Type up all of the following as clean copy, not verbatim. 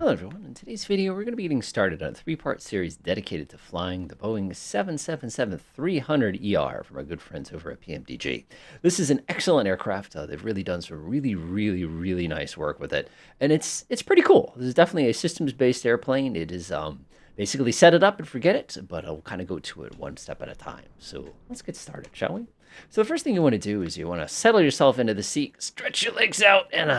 Hello everyone, in today's video we're going to be getting started on a three-part series dedicated to flying the Boeing 777-300ER from our good friends over at PMDG. This is an excellent aircraft. They've really done some really nice work with it, and it's pretty cool. This is definitely a systems-based airplane. It is basically set it up and forget it, but I'll kind of go to it one step at a time. So let's get started, shall we? So the first thing you want to do is you want to settle yourself into the seat, stretch your legs out, and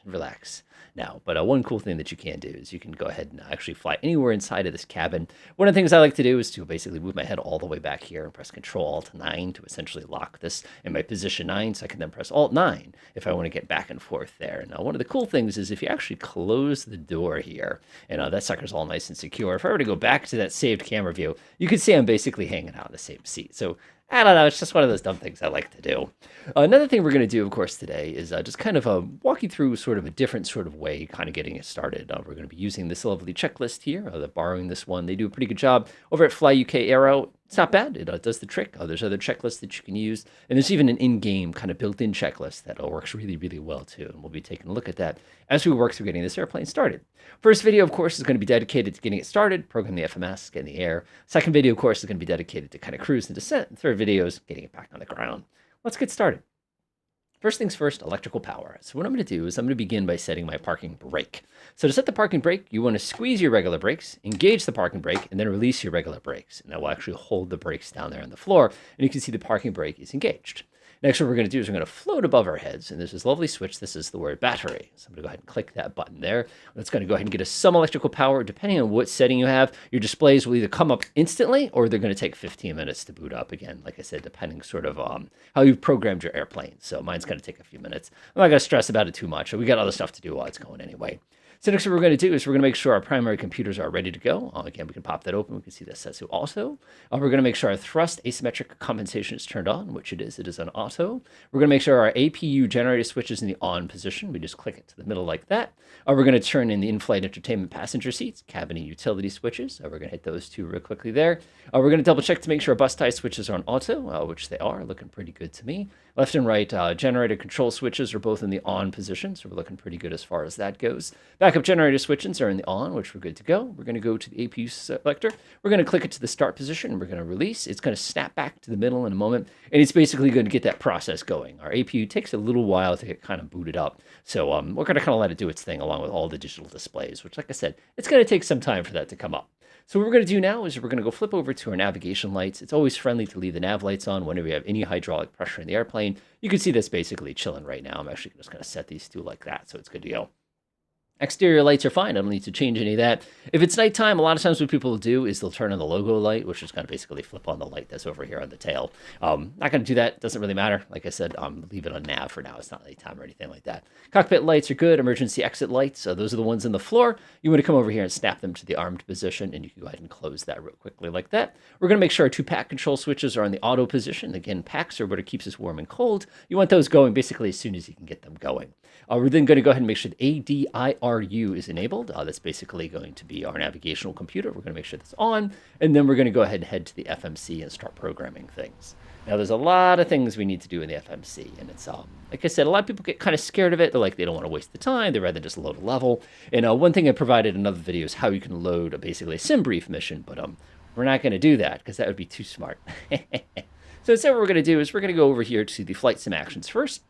relax. Now, but one cool thing that you can do is you can go ahead and actually fly anywhere inside of this cabin. One of the things I like to do is to basically move my head all the way back here and press Control-Alt-9 to essentially lock this in my position 9, so I can then press Alt-9 if I want to get back and forth there. Now, one of the cool things is if you actually close the door here, and that sucker's all nice and secure, if I were to go back to that saved camera view, you can see I'm basically hanging out in the same seat. So I don't know, it's just one of those dumb things I like to do. Another thing we're going to do, of course, today is just kind of walk you through sort of a different sort of way, kind of getting it started. We're going to be using this lovely checklist here, borrowing this one. They do a pretty good job over at Fly UK Aero. It's not bad. It does the trick. There's other checklists that you can use. And there's even an in-game kind of built-in checklist that works really well, too. And we'll be taking a look at that as we work through getting this airplane started. First video, of course, is going to be dedicated to getting it started, programming the FMS, getting the air. Second video, of course, is going to be dedicated to kind of cruise and descent. And third video is getting it back on the ground. Let's get started. First things first, electrical power. So what I'm going to do is I'm going to begin by setting my parking brake. So to set the parking brake, you want to squeeze your regular brakes, engage the parking brake, and then release your regular brakes. And that will actually hold the brakes down there on the floor, and you can see the parking brake is engaged. Next, what we're going to do is we're going to float above our heads, and there's this lovely switch. This is the word battery. So I'm going to go ahead and click that button there. That's going to go ahead and get us some electrical power. Depending on what setting you have, your displays will either come up instantly, or they're going to take 15 minutes to boot up again. Like I said, depending sort of how you've programmed your airplane. So mine's going to take a few minutes. I'm not going to stress about it too much. We got other stuff to do while it's going anyway. So next what we're going to do is we're going to make sure our primary computers are ready to go. Again, we can pop that open. We can see that says so also. We're going to make sure our thrust asymmetric compensation is turned on, which it is. It is on auto. We're going to make sure our APU generator switch is in the on position. We just click it to the middle like that. We're going to turn in the in-flight entertainment passenger seats, cabin and utility switches. We're going to hit those two real quickly there. We're going to double check to make sure our bus tie switches are on auto, which they are, looking pretty good to me. Left and right generator control switches are both in the on position, so we're looking pretty good as far as that goes. Backup generator switches are in the on, which we're good to go. We're going to go to the APU selector. We're going to click it to the start position, and we're going to release. It's going to snap back to the middle in a moment, and it's basically going to get that process going. Our APU takes a little while to get kind of booted up, so we're going to kind of let it do its thing along with all the digital displays, which, like I said, it's going to take some time for that to come up. So what we're going to do now is we're going to go flip over to our navigation lights. It's always friendly to leave the nav lights on whenever you have any hydraulic pressure in the airplane. You can see that's basically chilling right now. I'm actually just going to set these two like that, so it's good to go. Exterior lights are fine. I don't need to change any of that. If it's nighttime, a lot of times what people will do is they'll turn on the logo light, which is going to basically flip on the light that's over here on the tail. Not going to do that. Doesn't really matter. Like I said, leave it on nav for now. It's not nighttime or anything like that. Cockpit lights are good. Emergency exit lights. Those are the ones on the floor. You want to come over here and snap them to the armed position, and you can go ahead and close that real quickly like that. We're going to make sure our two pack control switches are on the auto position. Again, packs are what keeps us warm and cold. You want those going basically as soon as you can get them going. We're then going to go ahead and make sure the ADIRU is enabled. That's basically going to be our navigational computer. We're going to make sure that's on, and then we're going to go ahead and head to the FMC and start programming things. Now, there's a lot of things we need to do in the FMC, and it's, like I said, a lot of people get kind of scared of it. They're like, they don't want to waste the time. They'd rather just load a level. And one thing I provided in another video is how you can load basically a sim brief mission, but we're not going to do that because that would be too smart. So instead what we're going to do is we're going to go over here to the flight sim actions first.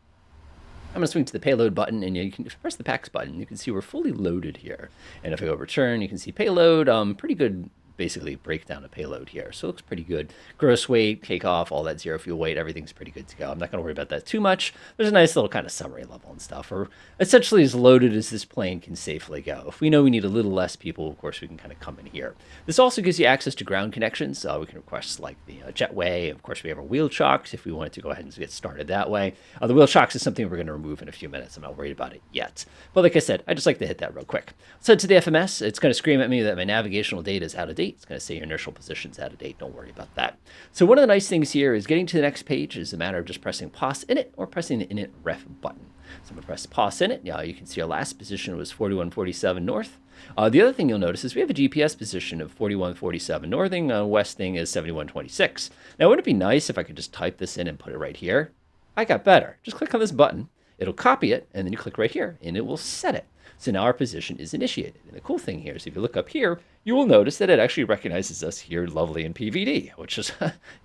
I'm going to swing to the payload button, and you can press the packs button. You can see we're fully loaded here. And if I go return, you can see payload, pretty good basically breakdown of payload here. So it looks pretty good. Gross weight, takeoff, all that zero fuel weight, everything's pretty good to go. I'm not going to worry about that too much. There's a nice little kind of summary level and stuff. We're essentially as loaded as this plane can safely go. If we know we need a little less people, of course, we can kind of come in here. This also gives you access to ground connections. We can request like the jetway. Of course, we have our wheel chocks if we wanted to go ahead and get started that way. The wheel chocks is something we're going to remove in a few minutes. I'm not worried about it yet. But like I said, I just like to hit that real quick. So to the FMS, it's going to scream at me that my navigational data is out of date. It's going to say your inertial position's out of date. Don't worry about that. So one of the nice things here is getting to the next page is a matter of just pressing pause init or pressing the init ref button. So I'm going to press pause init. Now you can see our last position was 4147 north. The other thing you'll notice is we have a GPS position of 4147 northing. Westing is 7126. Now wouldn't it be nice if I could just type this in and put it right here? I got better. Just click on this button. It'll copy it, and then you click right here, and it will set it. So now our position is initiated. And the cool thing here is if you look up here, you will notice that it actually recognizes us here lovely in PVD, which is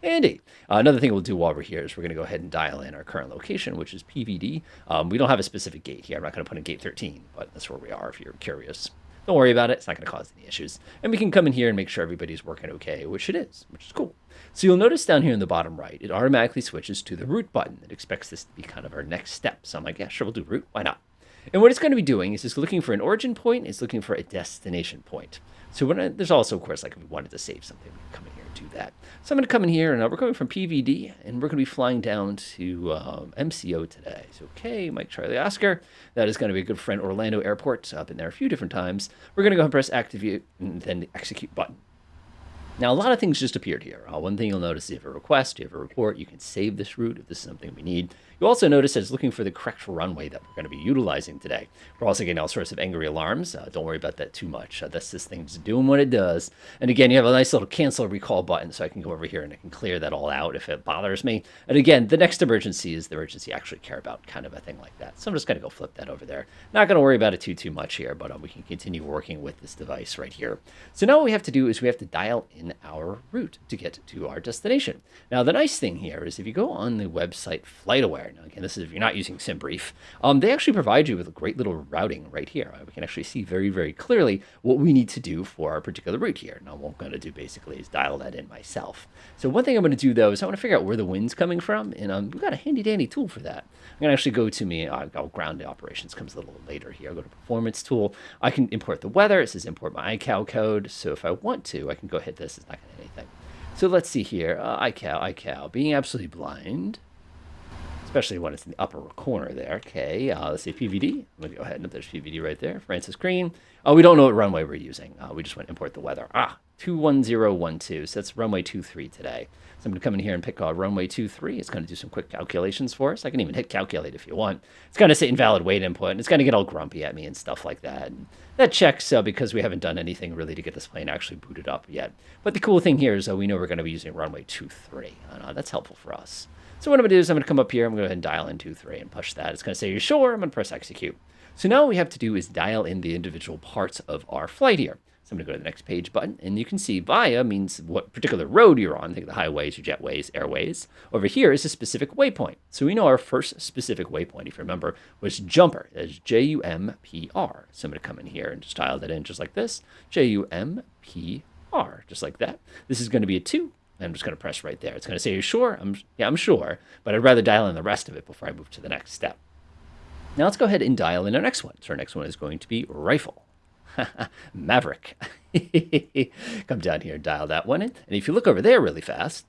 handy. Another thing we'll do while we're here is we're going to go ahead and dial in our current location, which is PVD. We don't have a specific gate here. I'm not going to put in gate 13, but that's where we are if you're curious. Don't worry about it. It's not going to cause any issues. And we can come in here and make sure everybody's working okay, which it is, which is cool. So you'll notice down here in the bottom right, it automatically switches to the root button. It expects this to be kind of our next step. So I'm like, yeah, sure, we'll do root. Why not? And what it's going to be doing is it's looking for an origin point. It's looking for a destination point. So there's also, of course, like if we wanted to save something, we can come in here and do that. So I'm going to come in here, and we're coming from PVD, and we're going to be flying down to MCO today. So, okay, Mike Charlie Oscar. That is going to be a good friend, Orlando Airport. I've been there a few different times. We're going to go ahead and press activate and then the execute button. Now, a lot of things just appeared here. One thing you'll notice, you have a request, you have a report, you can save this route if this is something we need. You'll also notice that it's looking for the correct runway that we're going to be utilizing today. We're also getting all sorts of angry alarms. Don't worry about that too much. That's this thing just doing what it does. And again, you have a nice little cancel recall button, so I can go over here and I can clear that all out if it bothers me. And again, the next emergency is the emergency I actually care about, kind of a thing like that. So I'm just going to go flip that over there. Not going to worry about it too much here, but we can continue working with this device right here. So now what we have to do is we have to dial in our route to get to our destination. Now, the nice thing here is if you go on the website FlightAware, now again, this is if you're not using SimBrief, they actually provide you with a great little routing right here. We can actually see very, very clearly what we need to do for our particular route here. Now, what I'm going to do basically is dial that in myself. So one thing I'm going to do, though, is I want to figure out where the wind's coming from, and we've got a handy-dandy tool for that. I'm going to actually go to me, ground operations comes a little later here. I'll go to performance tool. I can import the weather. It says import my iCal code. So if I want to, I can go hit this. It's not going to hit anything. So let's see here. iCal, being absolutely blind, especially when it's in the upper corner there. Okay, let's say PVD. I'm going to go ahead and there's PVD right there. Francis Green. We don't know what runway we're using. We just want to import the weather. 21012. So that's runway 23 today. So I'm going to come in here and pick runway 23. It's going to do some quick calculations for us. I can even hit calculate if you want. It's going to say invalid weight input, and it's going to get all grumpy at me and stuff like that. And that checks because we haven't done anything really to get this plane actually booted up yet. But the cool thing here is we know we're going to be using runway 23. That's helpful for us. So what I'm going to do is I'm going to come up here. I'm going to go ahead and dial in 23 and push that. It's going to say, you're sure? I'm going to press execute. So now what we have to do is dial in the individual parts of our flight here. So I'm going to go to the next page button, and you can see via means what particular road you're on. Think of the highways, your jetways, airways. Over here is a specific waypoint. So we know our first specific waypoint, if you remember, was jumper. That's J-U-M-P-R. So I'm going to come in here and just dial that in just like this. J-U-M-P-R, just like that. This is going to be a 2. I'm just going to press right there. It's going to say, you're sure? I'm sure, but I'd rather dial in the rest of it before I move to the next step. Now let's go ahead and dial in our next one. So our next one is going to be rifle. Maverick. Come down here and dial that one in. And if you look over there really fast,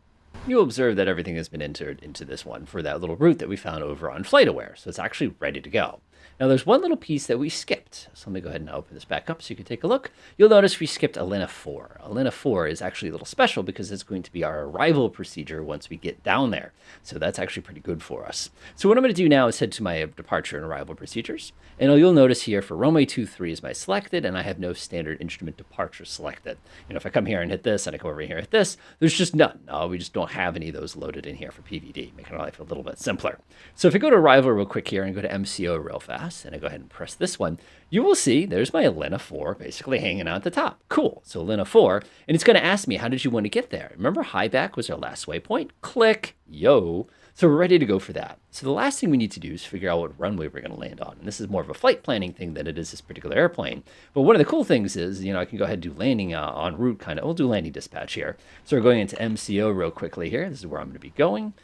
you'll observe that everything has been entered into this one for that little route that we found over on FlightAware. So it's actually ready to go. Now, there's one little piece that we skipped. So let me go ahead and open this back up so you can take a look. You'll notice we skipped ALINA 4. ALINA 4 is actually a little special because it's going to be our arrival procedure once we get down there. So that's actually pretty good for us. So what I'm going to do now is head to my departure and arrival procedures. And you'll notice here for runway 23 is my selected, and I have no standard instrument departure selected. If I come here and hit this, and I come over here and hit this, there's just none. We just don't have any of those loaded in here for PVD, making our life a little bit simpler. So if I go to arrival real quick here and go to MCO real fast, and I go ahead and press this one, you will see there's my ALINA 4 basically hanging out at the top. Cool. So ALINA 4, and it's going to ask me, how did you want to get there? Remember, high back was our last waypoint? Click. Yo. So we're ready to go for that. So the last thing we need to do is figure out what runway we're going to land on. And this is more of a flight planning thing than it is this particular airplane. But one of the cool things is, I can go ahead and do landing en route kind of. We'll do landing dispatch here. So we're going into MCO real quickly here. This is where I'm going to be going.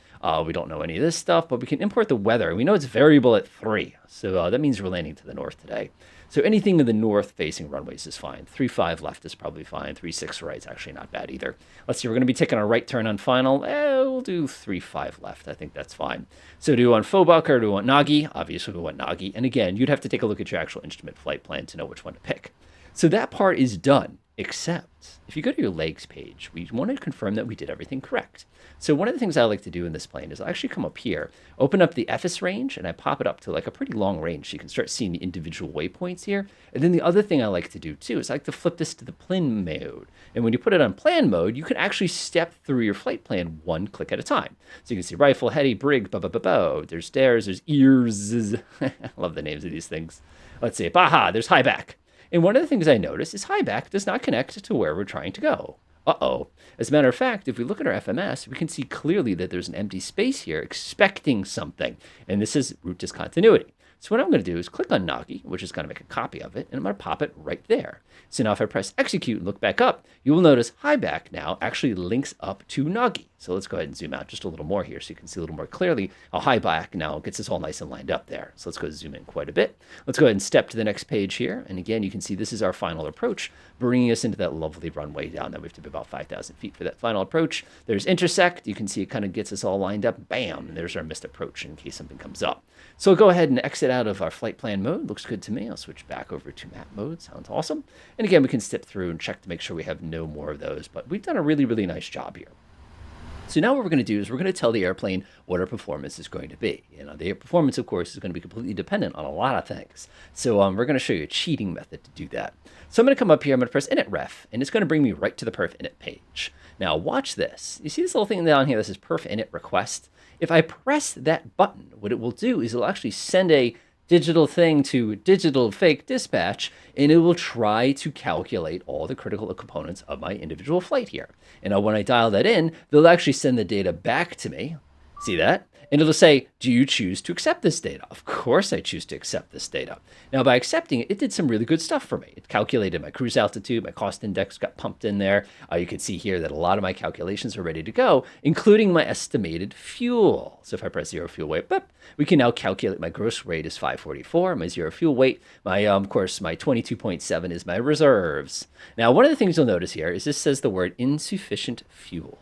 We don't know any of this stuff, but we can import the weather. We know it's variable at 3. So that means we're landing to the north today. So anything in the north-facing runways is fine. 3-5 left is probably fine. 3-6 right is actually not bad either. Let's see, we're going to be taking our right turn on final. We'll do 3-5 left. I think that's fine. So do we want Faubourg or do we want Nagy? Obviously, we want Nagy. And again, you'd have to take a look at your actual instrument flight plan to know which one to pick. So that part is done, except if you go to your legs page, we want to confirm that we did everything correct. So one of the things I like to do in this plane is I actually come up here, open up the FS range, and I pop it up to like a pretty long range so you can start seeing the individual waypoints here. And then the other thing I like to do too is I like to flip this to the plan mode. And when you put it on plan mode, you can actually step through your flight plan one click at a time. So you can see rifle, heady, brig, there's stairs, there's ears. I love the names of these things. Let's see, baha, there's high back. And one of the things I noticed is high back does not connect to where we're trying to go. Uh-oh. As a matter of fact, if we look at our FMS, we can see clearly that there's an empty space here expecting something. And this is route discontinuity. So what I'm going to do is click on Nagi, which is going to make a copy of it, and I'm going to pop it right there. So now if I press execute and look back up, you will notice high back now actually links up to Nagi. So let's go ahead and zoom out just a little more here so you can see a little more clearly how high back now gets us all nice and lined up there. So let's go zoom in quite a bit. Let's go ahead and step to the next page here. And again, you can see this is our final approach, bringing us into that lovely runway down that we have to be about 5,000 feet for that final approach. There's intersect. You can see it kind of gets us all lined up. Bam, and there's our missed approach in case something comes up. So we'll go ahead and exit out of our flight plan mode. Looks good to me. I'll switch back over to map mode. Sounds awesome. And again, we can step through and check to make sure we have no more of those. But we've done a really, really nice job here. So now what we're going to do is we're going to tell the airplane what our performance is going to be. The performance, of course, is going to be completely dependent on a lot of things. So we're going to show you a cheating method to do that. So I'm going to come up here. I'm going to press init ref, and it's going to bring me right to the perf init page. Now watch this. You see this little thing down here that says perf init request? If I press that button, what it will do is it'll actually send a digital thing to digital fake dispatch, and it will try to calculate all the critical components of my individual flight here. And when I dial that in, they'll actually send the data back to me. See that? And it'll say, do you choose to accept this data? Of course I choose to accept this data. Now, by accepting it, it did some really good stuff for me. It calculated my cruise altitude, my cost index got pumped in there. You can see here that a lot of my calculations are ready to go, including my estimated fuel. So if I press zero fuel weight, boop, we can now calculate my gross weight is 544, my zero fuel weight, my, of course, my 22.7 is my reserves. Now, one of the things you'll notice here is this says the word insufficient fuel.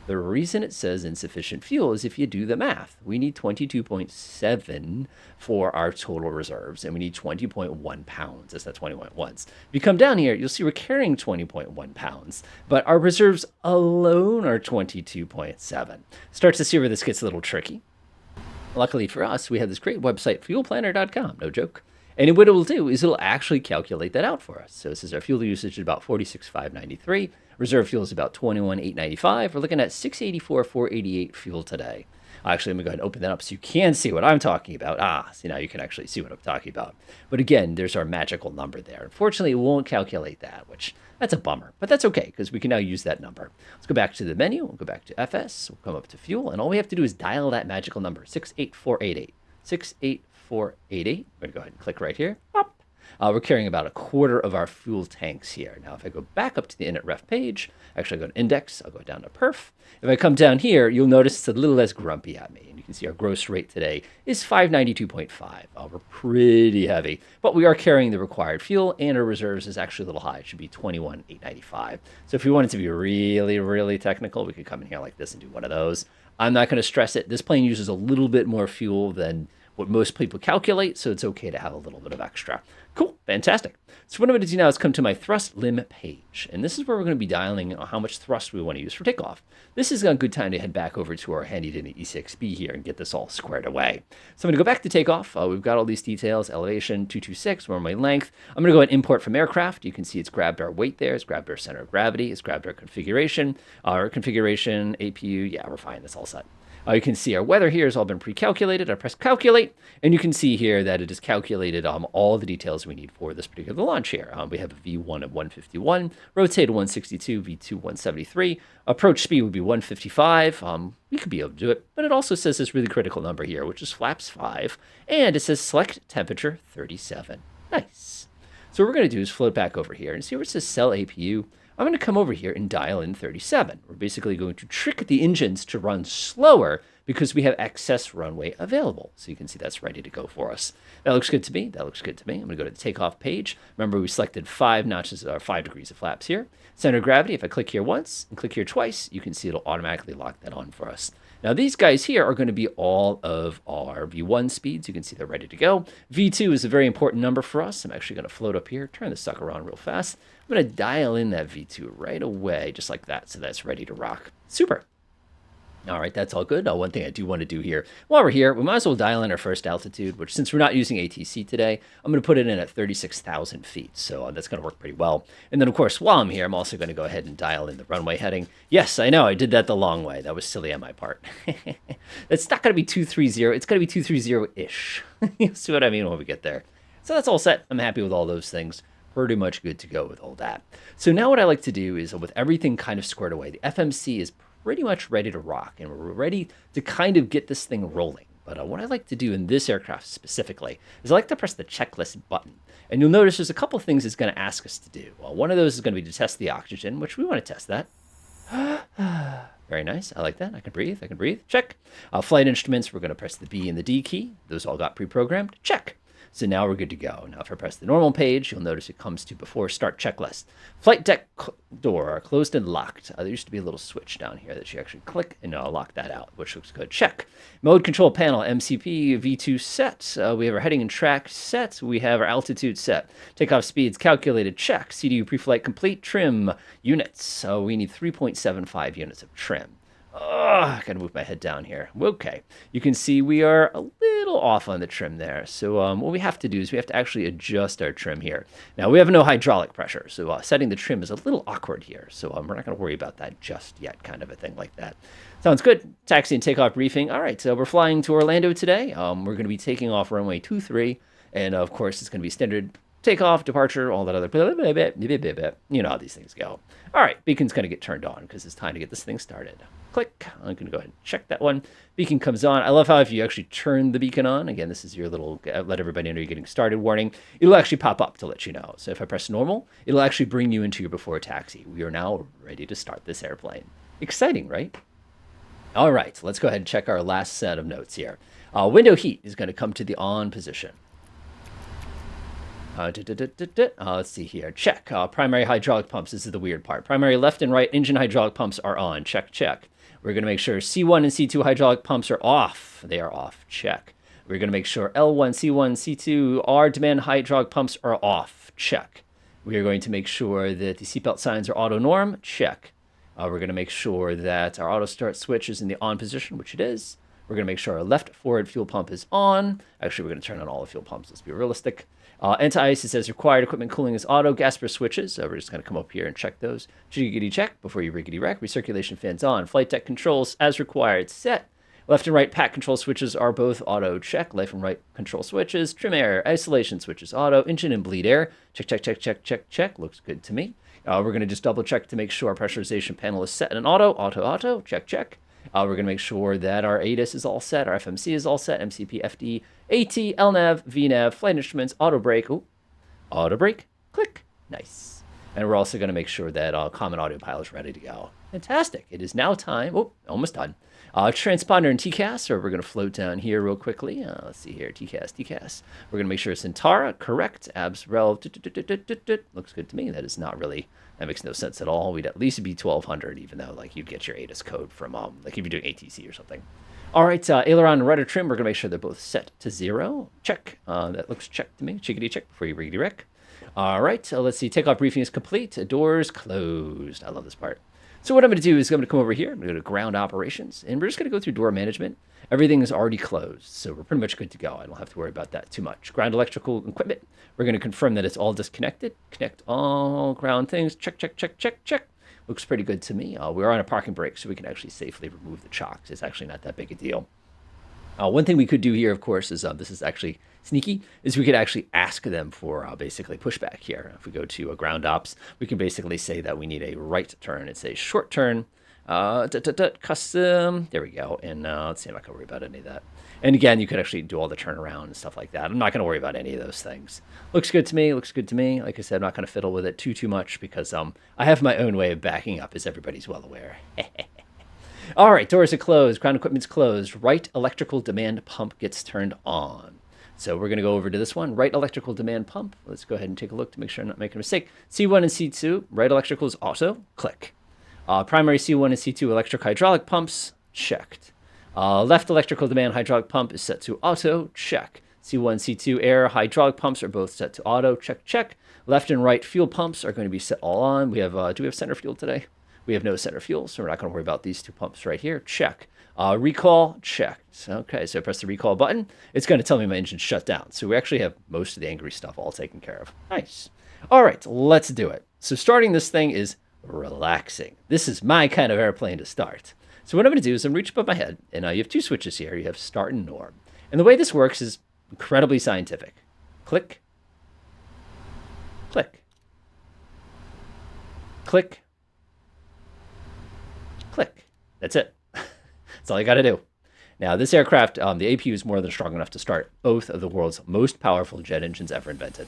The reason it says insufficient fuel is if you do the math. We need 22.7 for our total reserves, and we need 20.1 pounds. That's not 20.1s. If you come down here, you'll see we're carrying 20.1 pounds, but our reserves alone are 22.7. Start to see where this gets a little tricky. Luckily for us, we have this great website, fuelplanner.com, no joke. And what it will do is it'll actually calculate that out for us. So this is our fuel usage at about 46,593. Reserve fuel is about 21,895. We're looking at 684,488 fuel today. Actually, I'm going to go ahead and open that up so you can see what I'm talking about. See, now you can actually see what I'm talking about. But again, there's our magical number there. Unfortunately, it won't calculate that, which that's a bummer. But that's okay, because we can now use that number. Let's go back to the menu. We'll go back to FS. We'll come up to fuel. And all we have to do is dial that magical number, 68488. 68488. We're going to go ahead and click right here. Pop. We're carrying about a quarter of our fuel tanks here. Now, if I go back up to the init ref page, actually I go to index, I'll go down to perf. If I come down here, you'll notice it's a little less grumpy at me. And you can see our gross rate today is 592.5. We're pretty heavy, but we are carrying the required fuel, and our reserves is actually a little high. It should be 21,895. So if we wanted to be really, really technical, we could come in here like this and do one of those. I'm not going to stress it. This plane uses a little bit more fuel than what most people calculate, so it's okay to have a little bit of extra. Cool, fantastic. So what I'm going to do now is come to my thrust lim page, and this is where we're going to be dialing how much thrust we want to use for takeoff. This is a good time to head back over to our handy dandy E6B here and get this all squared away. So I'm going to go back to takeoff. We've got all these details, elevation 226, runway length. I'm going to go ahead and import from aircraft. You can see it's grabbed our weight there, it's grabbed our center of gravity, it's grabbed our configuration, APU. Yeah, we're fine, that's all set. You can see our weather here has all been pre-calculated. I press calculate, and you can see here that it has calculated all the details we need for this particular launch here. We have a V1 of 151, rotate 162, V2 173. Approach speed would be 155. We could be able to do it, but it also says this really critical number here, which is flaps 5, and it says select temperature 37. Nice. So what we're going to do is float back over here and see where it says sell APU. I'm going to come over here and dial in 37. We're basically going to trick the engines to run slower because we have excess runway available. So you can see that's ready to go for us. That looks good to me. That looks good to me. I'm going to go to the takeoff page. Remember, we selected 5 notches or 5 degrees of flaps here. Center of gravity, if I click here once and click here twice, you can see it'll automatically lock that on for us. Now, these guys here are going to be all of our V1 speeds. You can see they're ready to go. V2 is a very important number for us. I'm actually going to float up here, turn the sucker on real fast. I'm going to dial in that V2 right away, just like that, so that's ready to rock. Super. All right, that's all good. One thing I do want to do here, while we're here, we might as well dial in our first altitude, which since we're not using ATC today, I'm going to put it in at 36,000 feet. So that's going to work pretty well. And then, of course, while I'm here, I'm also going to go ahead and dial in the runway heading. Yes, I know, I did that the long way. That was silly on my part. It's not going to be 230. It's going to be 230-ish. You'll see what I mean when we get there. So that's all set. I'm happy with all those things. Pretty much good to go with all that. So now what I like to do is, with everything kind of squared away, the FMC is pretty much ready to rock, and we're ready to kind of get this thing rolling. But what I like to do in this aircraft specifically is I like to press the checklist button. And you'll notice there's a couple of things it's going to ask us to do. Well, one of those is going to be to test the oxygen, which we want to test that. Very nice. I like that. I can breathe. I can breathe. Check. Flight instruments, we're going to press the B and the D key. Those all got pre-programmed. Check. So now we're good to go. Now if I press the normal page, you'll notice it comes to before start checklist. Flight deck door are closed and locked. There used to be a little switch down here that you actually click and lock that out, which looks good. Check. Mode control panel, MCP, V2 set. We have our heading and track set. We have our altitude set. Takeoff speeds calculated. Check. CDU pre-flight complete. Trim units. So we need 3.75 units of trim. I gotta move my head down here. Okay, you can see we are a little off on the trim there. So what we have to do is we have to actually adjust our trim here. Now we have no hydraulic pressure, so setting the trim is a little awkward here. So we're not gonna worry about that just yet, kind of a thing like that. Sounds good. Taxi and takeoff briefing. All right, so we're flying to Orlando today. We're gonna be taking off runway 23, and of course it's gonna be standard takeoff, departure, all that other blah, blah, blah, blah, blah, blah. You know how these things go. All right, beacon's gonna get turned on because it's time to get this thing started. Click. I'm going to go ahead and check that one. Beacon comes on. I love how if you actually turn the beacon on, again, this is your little let everybody know you're getting started warning. It'll actually pop up to let you know. So if I press normal, it'll actually bring you into your before taxi. We are now ready to start this airplane. Exciting, right? All right, let's go ahead and check our last set of notes here. Window heat is going to come to the on position. Let's see here. Check. Primary hydraulic pumps. This is the weird part. Primary left and right engine hydraulic pumps are on. Check, check. We're going to make sure C1 and C2 hydraulic pumps are off. They are off. Check. We're going to make sure L1, C1, C2 R demand hydraulic pumps are off. Check. We are going to make sure that the seatbelt signs are auto norm. Check. We're going to make sure that our auto start switch is in the on position, which it is. We're going to make sure our left forward fuel pump is on. Actually, we're going to turn on all the fuel pumps. Let's be realistic. Anti-ice, it says required equipment cooling is auto. Gasper switches. So we're just going to come up here and check those. Jiggity check before you riggedy wreck. Recirculation fans on. Flight deck controls as required. Set. Left and right pack control switches are both auto. Check. Left and right control switches. Trim air. Isolation switches auto. Engine and bleed air. Check, check, check, check, check, check. Looks good to me. We're going to just double check to make sure our pressurization panel is set in auto. Auto, auto. Check, check. We're going to make sure that our ATIS is all set, our FMC is all set, MCP, FD, AT, LNAV, VNAV, flight instruments, auto brake. Ooh, auto brake, click, nice. And we're also going to make sure that common audio pilot is ready to go. Fantastic. It is now time. Oh, almost done. Transponder and TCAS, so we're going to float down here real quickly. Let's see here, TCAS, TCAS. We're going to make sure it's Centara, correct, abs, rel, looks good to me. That is not really, that makes no sense at all. We'd at least be 1200, even though like you'd get your ATIS code from, like if you're doing ATC or something. All right, aileron and rudder trim, we're going to make sure they're both set to 0. Check. That looks check to me. Chickadee check before you riggedy wreck. All right, let's see. Takeoff briefing is complete. Doors closed. I love this part. So what I'm going to do is I'm going to come over here. I'm going to go to ground operations, and we're just going to go through door management. Everything is already closed, so we're pretty much good to go. I don't have to worry about that too much. Ground electrical equipment. We're going to confirm that it's all disconnected. Connect all ground things. Check, check, check, check, check. Looks pretty good to me. We're on a parking brake, so we can actually safely remove the chocks. It's actually not that big a deal. One thing we could do here, of course, is this is actually sneaky, is we could actually ask them for basically pushback here. If we go to ground ops, we can basically say that we need a right turn. It's a short turn, custom, there we go. And let's see, I'm not going to worry about any of that. And again, you could actually do all the turnaround and stuff like that. I'm not going to worry about any of those things. Looks good to me, looks good to me. Like I said, I'm not going to fiddle with it too much because I have my own way of backing up, as everybody's well aware. All right, doors are closed, ground equipment's closed, right electrical demand pump gets turned on. So we're going to go over to this one, right electrical demand pump. Let's go ahead and take a look to make sure I'm not making a mistake. C1 and C2, right electrical is auto, click. Primary C1 and C2 electric hydraulic pumps, checked. Left electrical demand hydraulic pump is set to auto, check. C1, C2 air hydraulic pumps are both set to auto, check, check. Left and right fuel pumps are going to be set all on. We have, do we have center fuel today? We have no center fuel, so we're not going to worry about these two pumps right here. Check. Recall, checked. Okay, so I press the recall button. It's going to tell me my engine's shut down. So we actually have most of the angry stuff all taken care of. Nice. All right, let's do it. So starting this thing is relaxing. This is my kind of airplane to start. So what I'm going to do is I'm reach above my head, and you have two switches here. You have start and norm. And the way this works is incredibly scientific. Click, Click, click. That's it. That's all you got to do. Now, this aircraft, the APU is more than strong enough to start both of the world's most powerful jet engines ever invented.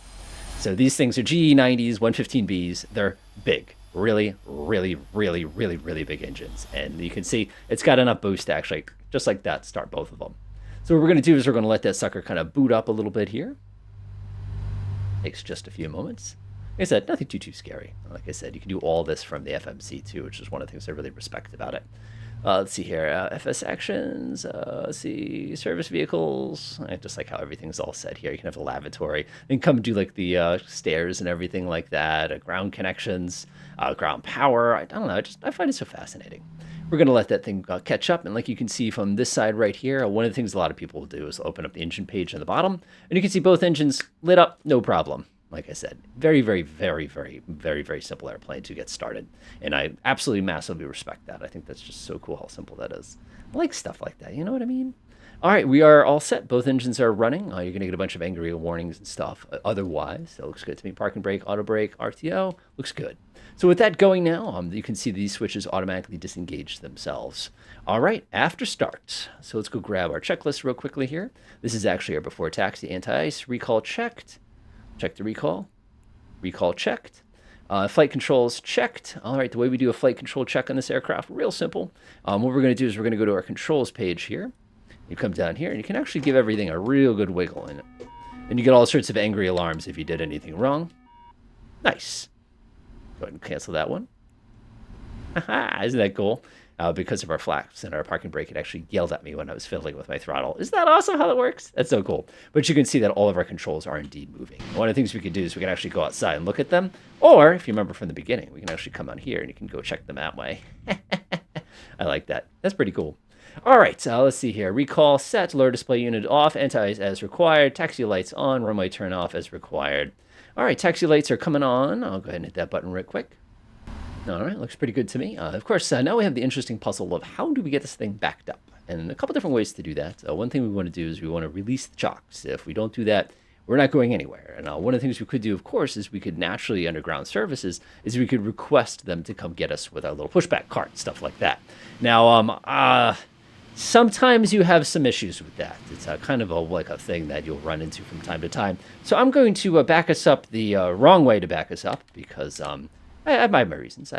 So these things are GE90s, 115Bs. They're big, really, really, really, really, really big engines. And you can see it's got enough boost to actually, just like that, start both of them. So what we're going to do is we're going to let that sucker kind of boot up a little bit here. Takes just a few moments. Like I said, nothing too scary. Like I said, you can do all this from the FMC too, which is one of the things I really respect about it. Let's see here, FS actions, let's see, service vehicles. I just like how everything's all set here. You can have a lavatory, and come do like the stairs and everything like that, ground connections, ground power. I don't know, I find it so fascinating. We're going to let that thing catch up, and like you can see from this side right here, one of the things a lot of people will do is open up the engine page on the bottom, and you can see both engines lit up, no problem. Like I said, very, very, very, very, very, very simple airplane to get started. And I absolutely massively respect that. I think that's just so cool how simple that is. I like stuff like that, you know what I mean? All right, we are all set. Both engines are running. You're going to get a bunch of angry warnings and stuff. Otherwise, it looks good to me. Park and brake, auto brake, RTO, looks good. So with that going now, you can see these switches automatically disengage themselves. All right, after start. So let's go grab our checklist real quickly here. This is actually our before taxi, anti-ice, recall checked. Check the recall. Recall checked. Flight controls checked. All right, the way we do a flight control check on this aircraft, real simple. What we're going to do is we're going to go to our controls page here. You come down here, and you can actually give everything a real good wiggle in it. And you get all sorts of angry alarms if you did anything wrong. Nice. Go ahead and cancel that one. Isn't that cool? Because of our flaps and our parking brake, it actually yelled at me when I was fiddling with my throttle. Isn't that awesome how that works? That's so cool. But you can see that all of our controls are indeed moving. One of the things we can do is we can actually go outside and look at them. Or, if you remember from the beginning, we can actually come on here and you can go check them that way. I like that. That's pretty cool. All right, let's see here. Recall set, lower display unit off, anti-ice as required, taxi lights on, runway turn off as required. All right, taxi lights are coming on. I'll go ahead and hit that button real quick. All right, looks pretty good to me. Of course, now we have the interesting puzzle of how do we get this thing backed up? And a couple different ways to do that. One thing we want to do is we want to release the chocks. If we don't do that, we're not going anywhere. And one of the things we could do, of course, is we could naturally, under ground services, is we could request them to come get us with our little pushback cart, stuff like that. Now, sometimes you have some issues with that. It's kind of like a thing that you'll run into from time to time. So I'm going to back us up the wrong way to back us up because I have my reasons.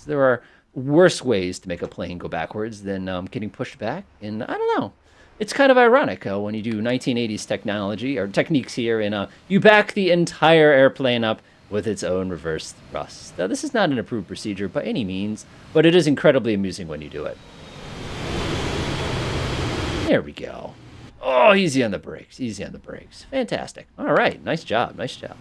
There are worse ways to make a plane go backwards than getting pushed back. And I don't know. It's kind of ironic when you do 1980s technology or techniques here and you back the entire airplane up with its own reverse thrust. Now, this is not an approved procedure by any means, but it is incredibly amusing when you do it. There we go. Oh, easy on the brakes. Easy on the brakes. Fantastic. All right. Nice job. Nice job.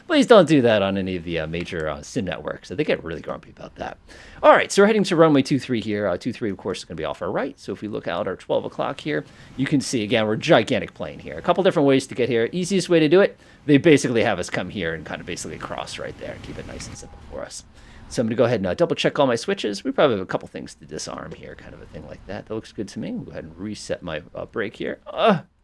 Please don't do that on any of the major sim networks. They get really grumpy about that. All right. So we're heading to runway 23 here. 23, of course, is going to be off our right. So if we look out our 12 o'clock here, you can see, again, we're a gigantic plane here. A couple different ways to get here. Easiest way to do it, they basically have us come here and kind of basically cross right there and keep it nice and simple for us. So I'm going to go ahead and double check all my switches. We probably have a couple things to disarm here, kind of a thing like that. That looks good to me. We'll go ahead and reset my brake here.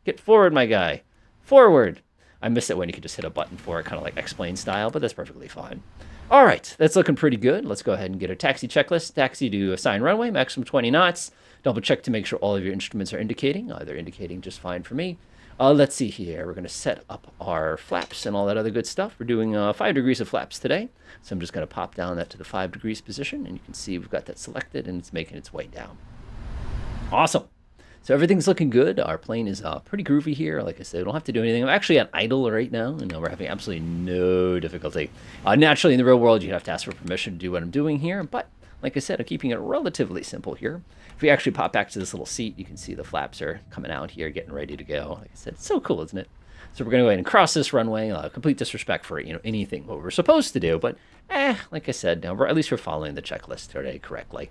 Get forward, my guy. Forward. I miss it when you can just hit a button for it, kind of like X-Plane style, but that's perfectly fine. All right, that's looking pretty good. Let's go ahead and get a taxi checklist. Taxi to assign runway, maximum 20 knots. Double check to make sure all of your instruments are indicating. They're indicating just fine for me. Let's see here. We're going to set up our flaps and all that other good stuff. We're doing 5 degrees of flaps today. So I'm just going to pop down that to the 5 degrees position. And you can see we've got that selected and it's making its way down. Awesome. So everything's looking good. Our plane is pretty groovy here. Like I said, we don't have to do anything. I'm actually at idle right now, and we're having absolutely no difficulty. Naturally, in the real world, you have to ask for permission to do what I'm doing here. But like I said, I'm keeping it relatively simple here. If we actually pop back to this little seat, you can see the flaps are coming out here, getting ready to go. Like I said, it's so cool, isn't it? So we're going to go ahead and cross this runway. Complete disrespect for anything what we're supposed to do. But like I said, at least we're following the checklist today correctly.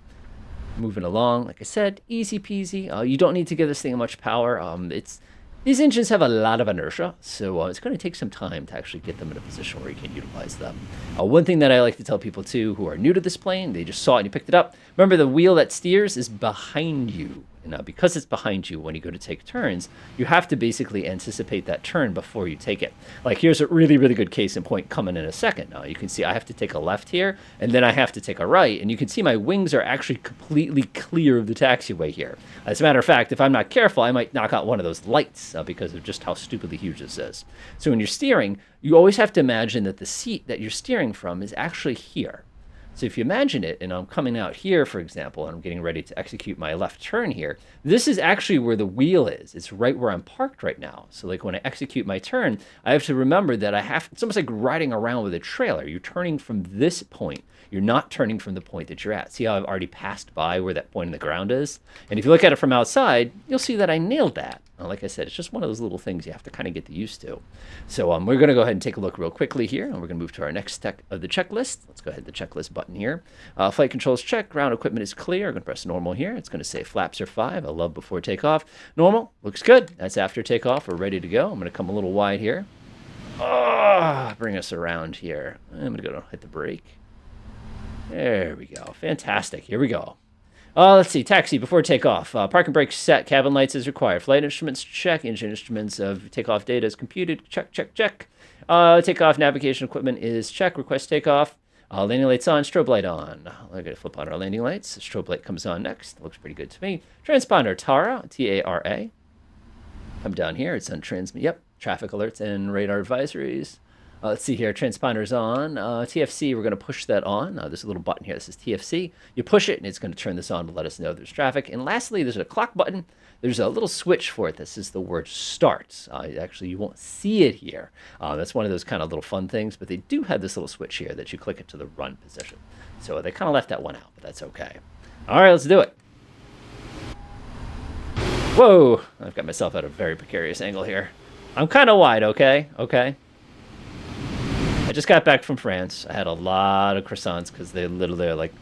Moving along, like I said, easy peasy. You don't need to give this thing much power. These engines have a lot of inertia, so it's going to take some time to actually get them in a position where you can utilize them. One thing that I like to tell people too who are new to this plane, they just saw it and you picked it up. Remember, the wheel that steers is behind you. And now, because it's behind you when you go to take turns, you have to basically anticipate that turn before you take it. Like, here's a really, really good case in point coming in a second. Now, you can see I have to take a left here, and then I have to take a right. And you can see my wings are actually completely clear of the taxiway here. As a matter of fact, if I'm not careful, I might knock out one of those lights because of just how stupidly huge this is. So when you're steering, you always have to imagine that the seat that you're steering from is actually here. So if you imagine it, and I'm coming out here, for example, and I'm getting ready to execute my left turn here, this is actually where the wheel is. It's right where I'm parked right now. So like when I execute my turn, I have to remember that it's almost like riding around with a trailer. You're turning from this point. You're not turning from the point that you're at. See how I've already passed by where that point in the ground is? And if you look at it from outside, you'll see that I nailed that. Like I said, it's just one of those little things you have to kind of get used to. So we're going to go ahead and take a look real quickly here, and we're going to move to our next step of the checklist. Let's go ahead to the checklist button here. Flight controls check. Ground equipment is clear. I'm going to press normal here. It's going to say flaps are 5. I love before takeoff. Normal. Looks good. That's after takeoff. We're ready to go. I'm going to come a little wide here. Bring us around here. I'm going to go hit the brake. There we go. Fantastic. Here we go. Let's see. Taxi before takeoff. Parking brake set. Cabin lights is required. Flight instruments check. Engine instruments of takeoff data is computed. Check, check, check. Takeoff navigation equipment is check. Request takeoff. Landing lights on. Strobe light on. I'm going to flip on our landing lights. The strobe light comes on next. Looks pretty good to me. Transponder TARA. T-A-R-A. Come down here. It's on transmit. Yep. Traffic alerts and radar advisories. Let's see here, transponder's on. TFC, we're going to push that on. There's a little button here that says TFC. You push it, and it's going to turn this on to let us know there's traffic. And lastly, there's a clock button. There's a little switch for it. This is the word start. Actually, you won't see it here. That's one of those kind of little fun things, but they do have this little switch here that you click it to the run position. So they kind of left that one out, but that's okay. All right, let's do it. Whoa, I've got myself at a very precarious angle here. I'm kind of wide, okay? Okay. I just got back from France. I had a lot of croissants because they literally are like,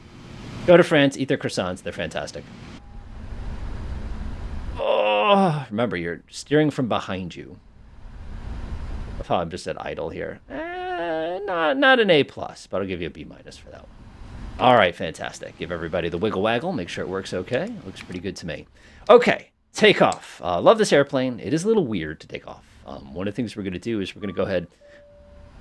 go to France, eat their croissants. They're fantastic. Oh, remember, you're steering from behind you. Of how I'm just at idle here. Not an A+, but I'll give you a B- for that one. All right, fantastic. Give everybody the wiggle waggle. Make sure it works okay. Looks pretty good to me. Okay, takeoff. Love this airplane. It is a little weird to take off. One of the things we're going to do is we're going to go ahead.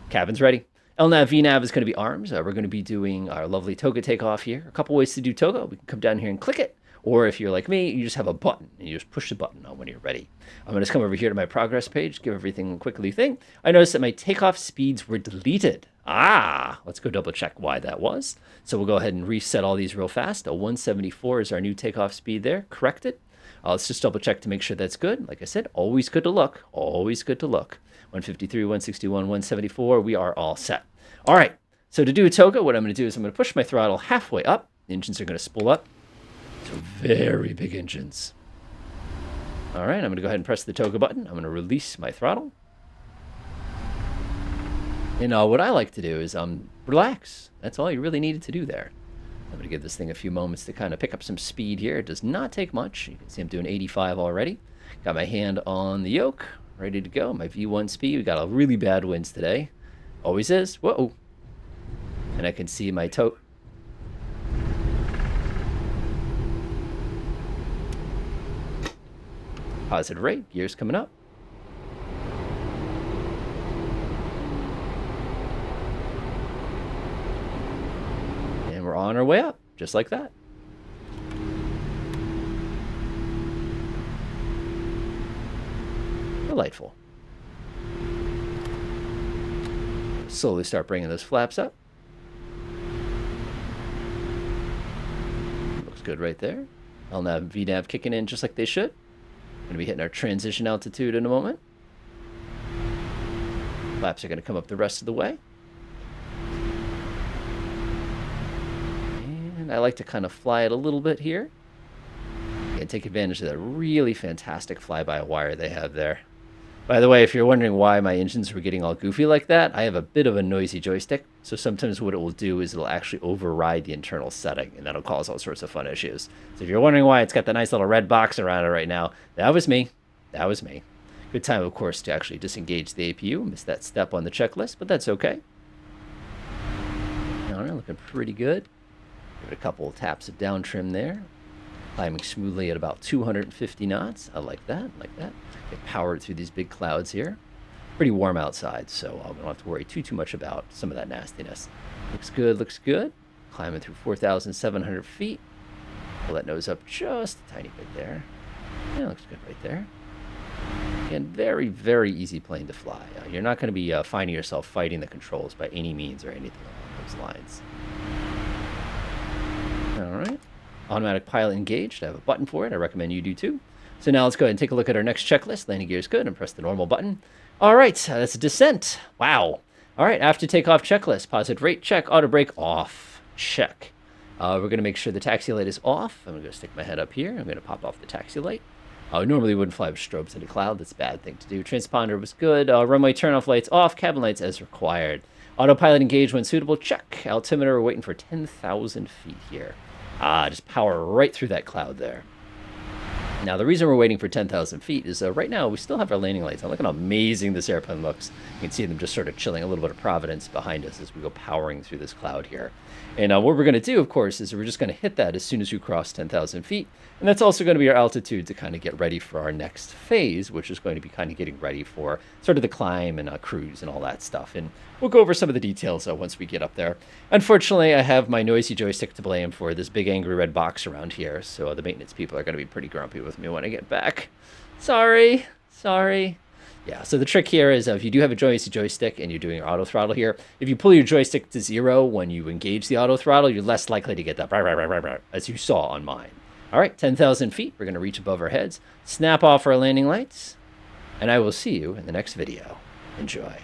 Cabin's ready. LNAV, VNAV is going to be arms. We're going to be doing our lovely toga takeoff here. A couple ways to do toga. We can come down here and click it. Or if you're like me, you just have a button, and you just push the button on when you're ready. I'm going to come over here to my progress page, give everything a quickly thing. I noticed that my takeoff speeds were deleted. Let's go double check why that was. So we'll go ahead and reset all these real fast. A 174 is our new takeoff speed there. Correct it. Let's just double check to make sure that's good. Like I said, always good to look. Always good to look. 153, 161, 174, we are all set. All right, so to do a toga, what I'm going to do is I'm going to push my throttle halfway up. The engines are going to spool up. So very big engines. All right, I'm going to go ahead and press the toga button. I'm going to release my throttle. And what I like to do is relax. That's all you really needed to do there. I'm going to give this thing a few moments to kind of pick up some speed here. It does not take much. You can see I'm doing 85 already. Got my hand on the yoke. Ready to go. My V1 speed. We got a really bad winds today. Always is. Whoa. And I can see my toe. Positive rate. Gears coming up. And we're on our way up. Just like that. Delightful. Slowly start bringing those flaps up. Looks good right there. LNAV, VNAV kicking in just like they should. Going to be hitting our transition altitude in a moment. Flaps are going to come up the rest of the way. And I like to kind of fly it a little bit here. And take advantage of that really fantastic fly-by-wire they have there. By the way, if you're wondering why my engines were getting all goofy like that, I have a bit of a noisy joystick. So sometimes what it will do is it'll actually override the internal setting, and that'll cause all sorts of fun issues. So if you're wondering why it's got the nice little red box around it right now, that was me. That was me. Good time, of course, to actually disengage the APU. Missed that step on the checklist, but that's okay. All right, looking pretty good. Give it a couple of taps of down trim there. Climbing smoothly at about 250 knots. I like that, like that. Get powered through these big clouds here. Pretty warm outside, so we don't have to worry too much about some of that nastiness. Looks good, looks good. Climbing through 4,700 feet. Pull that nose up just a tiny bit there. Yeah, looks good right there. Again, very, very easy plane to fly. You're not going to be finding yourself fighting the controls by any means or anything along those lines. All right. Automatic pilot engaged. I have a button for it. I recommend you do too. So now let's go ahead and take a look at our next checklist. Landing gear is good, and press the normal button. All right, that's a descent. Wow. All right, after takeoff checklist. Positive rate, check. Auto brake, off. Check. We're going to make sure the taxi light is off. I'm going to stick my head up here. I'm going to pop off the taxi light. I normally wouldn't fly with strobes in a cloud. That's a bad thing to do. Transponder was good. Runway turn-off lights off. Cabin lights as required. Autopilot engaged when suitable. Check. Altimeter, we're waiting for 10,000 feet here. Just power right through that cloud there. Now, the reason we're waiting for 10,000 feet is right now we still have our landing lights on. Look how amazing this airplane looks. You can see them just sort of chilling, a little bit of Providence behind us as we go powering through this cloud here. And what we're going to do, of course, is we're just going to hit that as soon as we cross 10,000 feet. And that's also going to be our altitude to kind of get ready for our next phase, which is going to be kind of getting ready for sort of the climb and cruise and all that stuff. And we'll go over some of the details once we get up there. Unfortunately, I have my noisy joystick to blame for this big angry red box around here. So the maintenance people are going to be pretty grumpy with me when I get back. Sorry. Yeah, so the trick here is if you do have a joystick and you're doing your auto throttle here, if you pull your joystick to 0 when you engage the auto throttle, you're less likely to get that as you saw on mine. All right, 10,000 feet. We're going to reach above our heads, snap off our landing lights, and I will see you in the next video. Enjoy.